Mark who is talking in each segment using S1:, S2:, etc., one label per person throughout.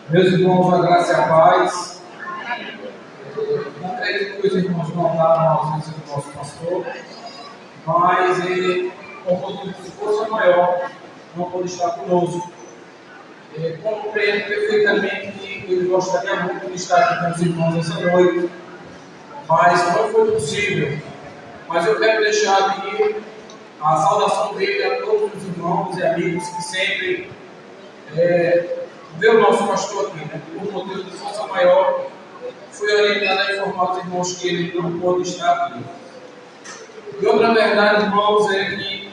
S1: Meus irmãos, a graça e a paz. Não acredito que os irmãos não daram a ausência do nosso pastor, mas ele, por motivo de força maior, não pôde estar conosco. Compreendo perfeitamente que ele gostaria muito de estar aqui com os irmãos essa noite, mas não foi possível. Mas eu quero deixar aqui a saudação dele a todos os irmãos e amigos que sempre vê o nosso pastor aqui, né? Por motivo de força maior, fui orientado a informar os irmãos que ele não pôde estar aqui. E outra verdade, irmãos, é que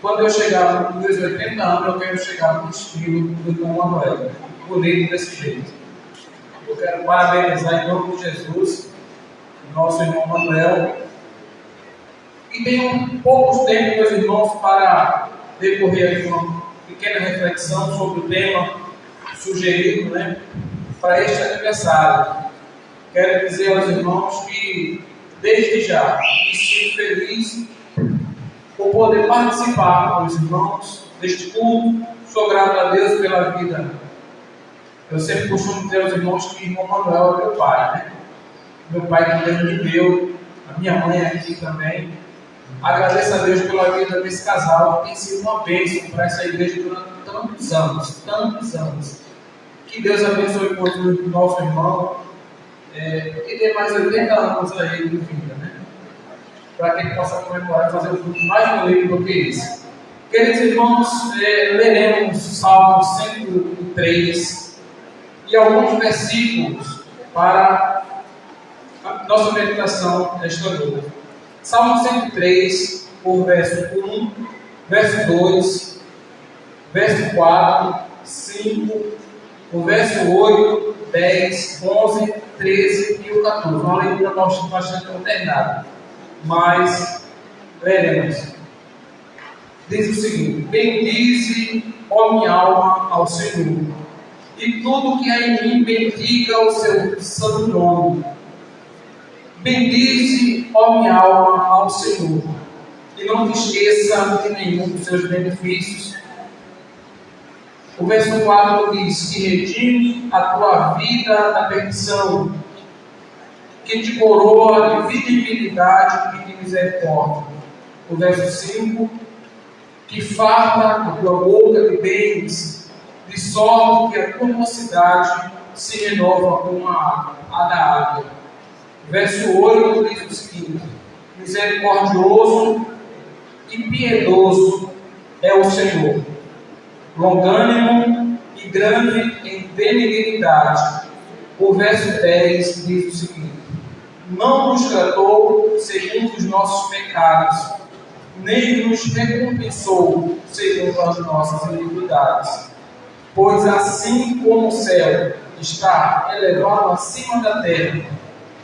S1: quando eu chegar nos meus 80 anos, eu quero chegar no estilo do irmão Manuel, bonito desse jeito. Eu quero parabenizar em nome de Jesus, nosso irmão Manuel. E tenho poucos tempos, meus irmãos, para decorrer aqui uma pequena reflexão sobre o tema sugerido, para este aniversário. Quero dizer aos irmãos que, desde já, me sinto feliz por poder participar com os irmãos deste culto. Sou grato a Deus pela vida. Eu sempre costumo dizer aos irmãos que o irmão Manuel é meu pai, Meu pai que me deu, a minha mãe aqui também. Agradeço a Deus pela vida desse casal, que tem sido uma bênção para essa igreja durante tantos anos. Que Deus abençoe por o nosso irmão e dê mais 80 anos a ele de vida, para que ele possa comemorar e fazer um culto mais bonito do que esse. Queridos irmãos, leremos Salmo 103 e alguns versículos para a nossa meditação nesta noite. Salmo 103, por verso 1, verso 2, verso 4, 5, o verso 8, 10, 11, 13 e o 14. Uma leitura bastante alternada, mas leremos. Diz o seguinte: bendize, ó minha alma, ao Senhor, e tudo que há em mim bendiga o seu santo nome. Bendize, ó minha alma, ao Senhor, e não te esqueça de nenhum dos seus benefícios. O verso 4 diz: que redime a tua vida da perdição, que te coroa de fidelidade e de misericórdia. O verso 5: que farta a tua boca de bens, de sorte que a tua mocidade se renova como a da águia. Verso 8 diz o seguinte: misericordioso e piedoso é o Senhor, longânimo e grande em benignidade. O verso 10 diz o seguinte: não nos tratou segundo os nossos pecados, nem nos recompensou segundo as nossas iniquidades. Pois assim como o céu está elevado acima da terra,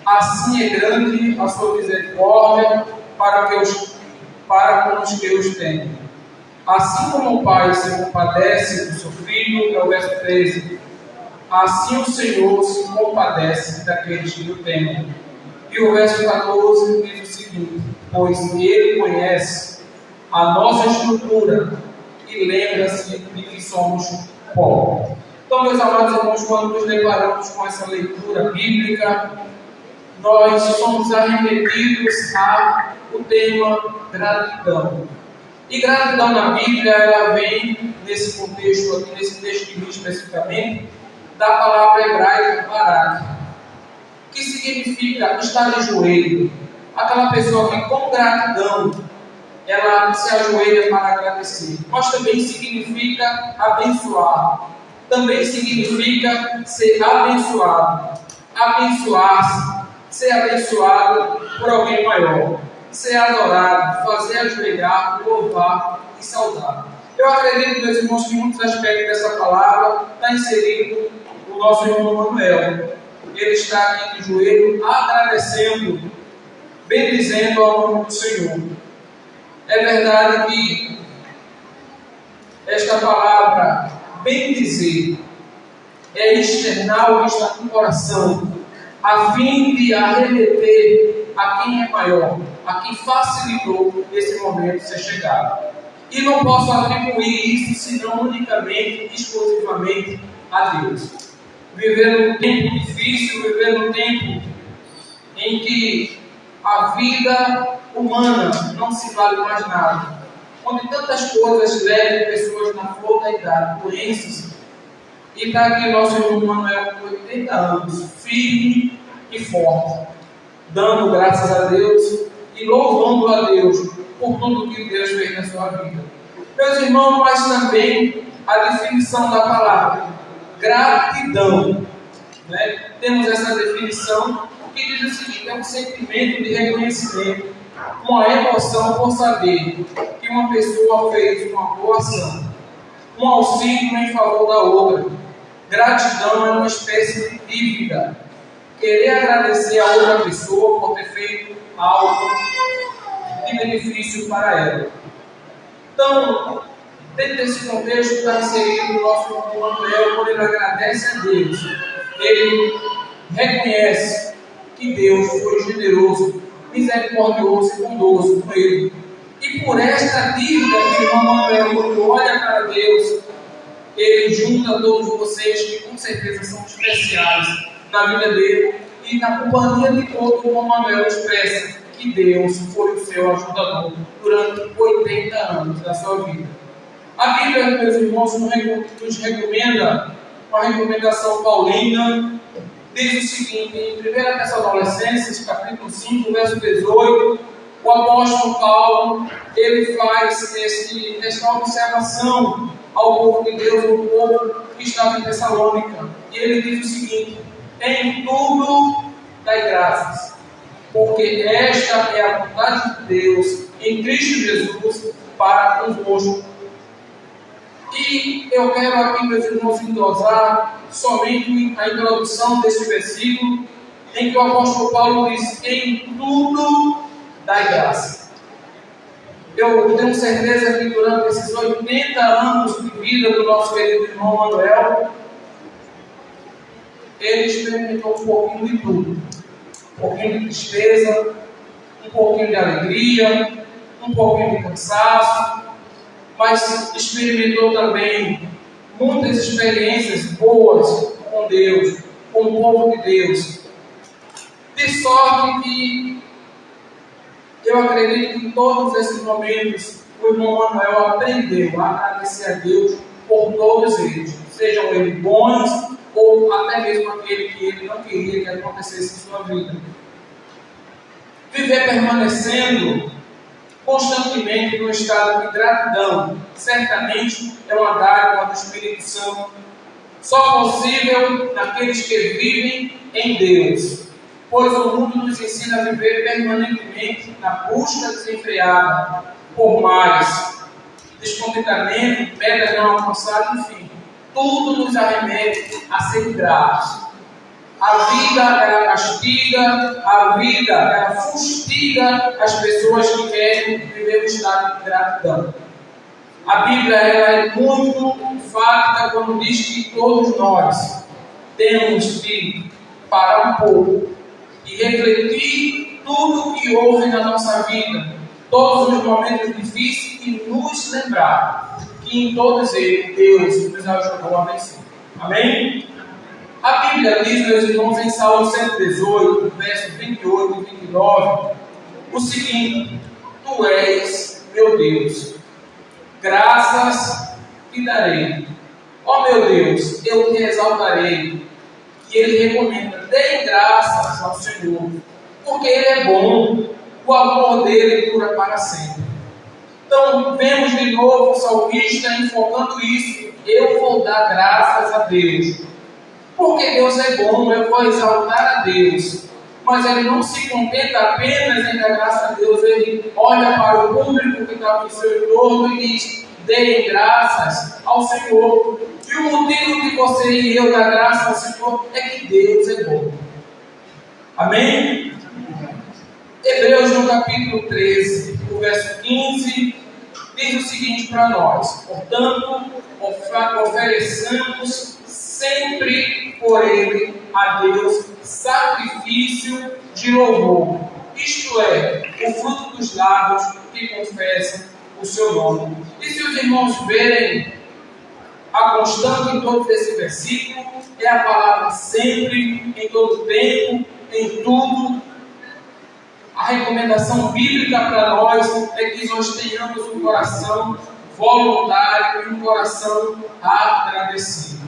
S1: assim é grande a sua misericórdia para com os que os temem. Assim como o Pai se compadece do seu Filho, é o verso 13, assim o Senhor se compadece daqueles que o temem. E o verso 14 diz o seguinte: pois Ele conhece a nossa estrutura e lembra-se de que somos pó. Então, meus amados irmãos, quando nos deparamos com essa leitura bíblica, nós somos arremetidos ao tema gratidão. E gratidão na Bíblia, ela vem nesse contexto aqui, nesse texto aqui especificamente, da palavra hebraica barak, que significa estar de joelho. Aquela pessoa que com gratidão ela se ajoelha para agradecer. Mas também significa abençoar. Também significa ser abençoado. Abençoar-se, ser abençoado por alguém maior, ser adorado, fazer ajoelhar, louvar e saudar. Eu acredito, meus irmãos, que muitos aspectos dessa palavra está inserido o nosso irmão Manuel. Ele está aqui de joelho agradecendo, bendizendo ao nome do Senhor. É verdade que esta palavra bendizer é externar o que está no coração, a fim de arremeter a quem é maior, a quem facilitou esse momento ser chegado. E não posso atribuir isso senão unicamente, exclusivamente a Deus. Viver num tempo difícil, viver num tempo em que a vida humana não se vale mais nada, onde tantas coisas levam pessoas na flor da idade, doenças, e está aqui nosso irmão Manuel com 80 anos, firme e forte, dando graças a Deus e louvando a Deus por tudo que Deus fez na sua vida. Meus irmãos, mas também a definição da palavra gratidão, né? Temos essa definição que diz o seguinte: é um sentimento de reconhecimento, uma emoção por saber que uma pessoa fez uma boa ação, um auxílio em favor da outra. Gratidão é uma espécie de dívida, querer agradecer a outra pessoa por ter feito algo de benefício para ela. Então, dentro desse contexto está inserido o nosso irmão Manuel, quando ele agradece a Deus. Ele reconhece que Deus foi generoso, misericordioso e bondoso com ele. E por esta dívida que o irmão Manuel, quando olha para Deus, ele junta todos vocês que com certeza são especiais na vida dele, e na companhia de todo o irmão Manuel expressa que Deus foi o seu ajudador durante 80 anos da sua vida. A Bíblia, meus irmãos, nos recomenda uma recomendação paulina. Diz o seguinte, em 1 Tessalonicenses, capítulo 5, verso 18, o apóstolo Paulo, ele faz esta observação ao povo de Deus, ao povo que estava em Tessalônica. E ele diz o seguinte: em tudo dai graças, porque esta é a vontade de Deus em Cristo Jesus para convosco. E eu quero aqui, meus irmãos, endosar somente a introdução deste versículo, em que o apóstolo Paulo diz: em tudo dai graça. Eu tenho certeza que durante esses 80 anos de vida do nosso querido irmão Manuel, ele experimentou um pouquinho de tudo. Um pouquinho de tristeza, um pouquinho de alegria, um pouquinho de cansaço, mas experimentou também muitas experiências boas com Deus, com o povo de Deus. De sorte que eu acredito que em todos esses momentos o irmão Manuel aprendeu a agradecer a Deus por todos eles, sejam eles bons ou até mesmo aquele que ele não queria que acontecesse em sua vida. Viver permanecendo constantemente no estado de gratidão, certamente é uma dádiva do Espírito Santo, só possível naqueles que vivem em Deus, pois o mundo nos ensina a viver permanentemente na busca desenfreada por mais, descontentamento, metas não alcançadas, enfim, tudo nos arremete a ser gratos. A vida, ela castiga, a vida, ela fustiga as pessoas que querem viver o estado de gratidão. A Bíblia, ela é muito enfática quando diz que todos nós temos que parar um pouco e refletir tudo o que houve na nossa vida, todos os momentos difíceis, e nos lembrar que em todos eles Deus nos ajudou a vencer. Amém? A Bíblia diz, meus irmãos, em Salmo 118, versos 28 e 29, o seguinte: Tu és meu Deus, graças te darei. Ó meu Deus, eu te exaltarei. E ele recomenda: deem graças ao Senhor, porque Ele é bom, o amor dele dura para sempre. Então, vemos de novo o salmista enfocando isso: eu vou dar graças a Deus. Porque Deus é bom, eu vou exaltar a Deus. Mas ele não se contenta apenas em dar graça a Deus, ele olha para o público que está no seu entorno e diz: deem graças ao Senhor. E o motivo de você e eu dar graça ao Senhor é que Deus é bom. Amém? Hebreus no capítulo 13, o verso 15, diz o seguinte para nós: portanto, ofereçamos sempre por ele a Deus sacrifício de louvor, isto é, o fruto dos lábios que confessa o seu nome. E se os irmãos verem a constante em todo esse versículo, é a palavra sempre, em todo tempo, em tudo. A recomendação bíblica para nós é que nós tenhamos um coração voluntário e um coração agradecido.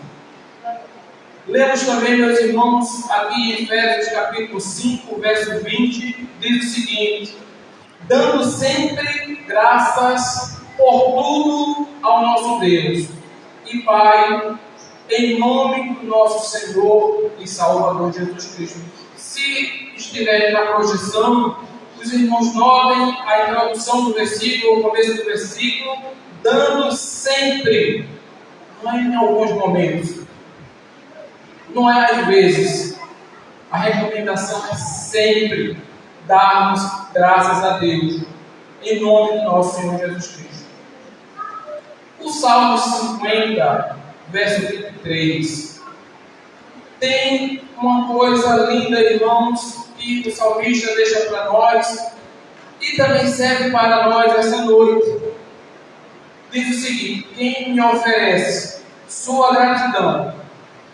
S1: Lemos também, meus irmãos, aqui em Efésios capítulo 5, verso 20, diz o seguinte: dando sempre graças por tudo ao nosso Deus e Pai, em nome do nosso Senhor e Salvador Jesus Cristo. Se estiverem na projeção, os irmãos notem a introdução do versículo, o começo do versículo, dando sempre, não é em alguns momentos, não é às vezes. A recomendação é sempre darmos graças a Deus, em nome do nosso Senhor Jesus Cristo. O Salmo 50, verso 23, tem uma coisa linda, irmãos, que o salmista deixa para nós e também serve para nós essa noite. Diz o seguinte: quem me oferece sua gratidão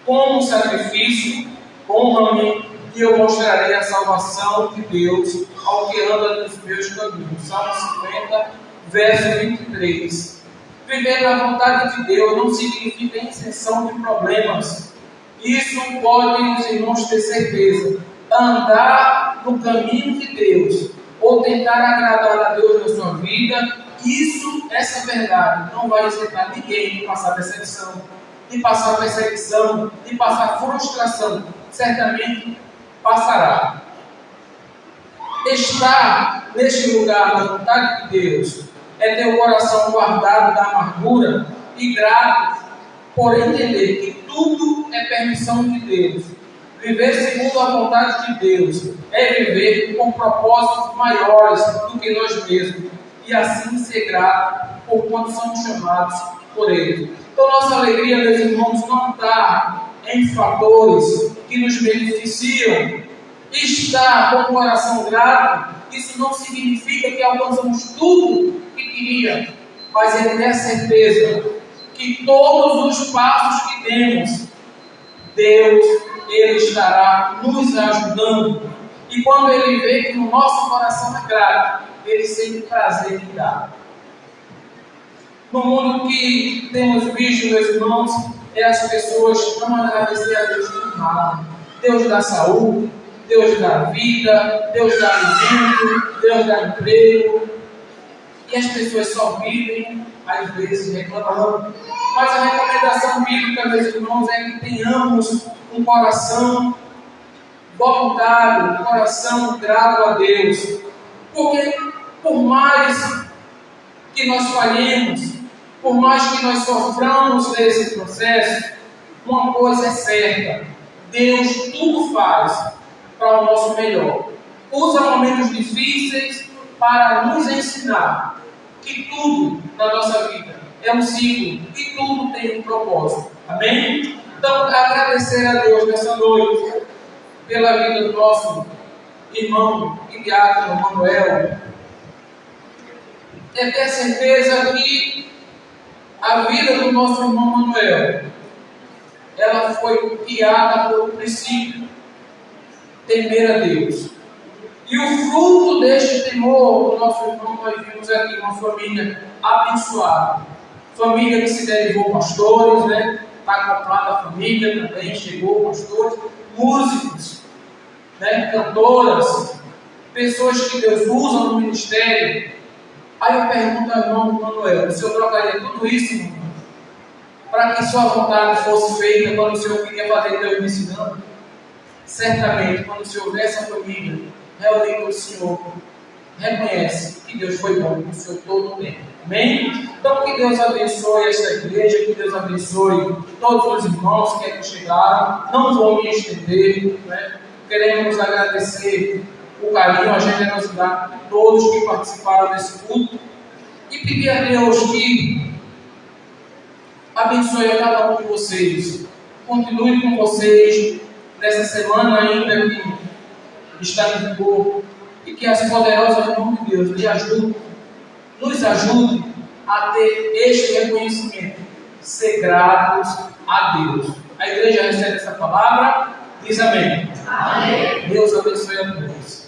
S1: como sacrifício, honra-me e eu mostrarei a salvação de Deus ao que anda nos meus caminhos. Salmo 50, verso 23. Viver na vontade de Deus não significa isenção de problemas. Isso pode os irmãos ter certeza. Andar no caminho de Deus ou tentar agradar a Deus na sua vida, essa verdade não vai isentar ninguém de passar decepção, de passar perseguição, de passar frustração. Certamente passará. Estar neste lugar da vontade de Deus é ter o coração guardado da amargura e grato por entender que tudo é permissão de Deus. Viver segundo a vontade de Deus é viver com propósitos maiores do que nós mesmos e assim ser grato por quanto somos chamados por Ele. Então nossa alegria, meus irmãos, não está em fatores que nos beneficiam. Estar com o coração grato, isso não significa que alcançamos tudo que queria, mas é ter a certeza que todos os passos que temos, Deus, Ele estará nos ajudando. E quando Ele vê que o nosso coração é grato, Ele sente prazer em dar. No mundo que temos visto, meus irmãos, as pessoas não agradecer a Deus por nada. Deus dá saúde, Deus dá vida, Deus dá alimento, Deus dá emprego. E as pessoas só vivem, às vezes, reclamando. Mas a recomendação bíblica, meus irmãos, é que tenhamos um coração voluntário, um coração grato a Deus. Porque por mais que nós falhemos, por mais que nós soframos nesse processo, uma coisa é certa: Deus tudo faz para o nosso melhor. Usa momentos difíceis para nos ensinar que tudo na nossa vida é um ciclo e tudo tem um propósito. Amém? Então, agradecer a Deus nessa noite pela vida do nosso irmão e diácono Manuel. É ter certeza que a vida do nosso irmão Manuel, ela foi guiada pelo princípio temer a Deus. E o fruto deste temor do nosso irmão, nós vimos aqui uma família abençoada. Família que se derivou pastores, né? Está acoplada a família também, chegou pastores, músicos, né? Cantoras, pessoas que Deus usa no ministério. Aí eu pergunto ao irmão Manuel: o senhor trocaria tudo isso, irmão, para que sua vontade fosse feita quando o senhor queria fazer Deus me ensinando? Certamente, quando o senhor vê essa família reunida, o senhor reconhece que Deus foi bom com o senhor todo o tempo. Amém? Então, que Deus abençoe esta igreja, que Deus abençoe todos os irmãos que aqui chegaram. Não vou me estender, né? Queremos agradecer o carinho, a generosidade de todos que participaram desse culto e pedir a Deus que abençoe a cada um de vocês, continue com vocês nessa semana ainda que está em vigor, e que as poderosas mãos de Deus lhe ajudem nos ajude a ter este reconhecimento, ser gratos a Deus. A igreja recebe essa palavra, diz amém. Amém. Deus abençoe a todos.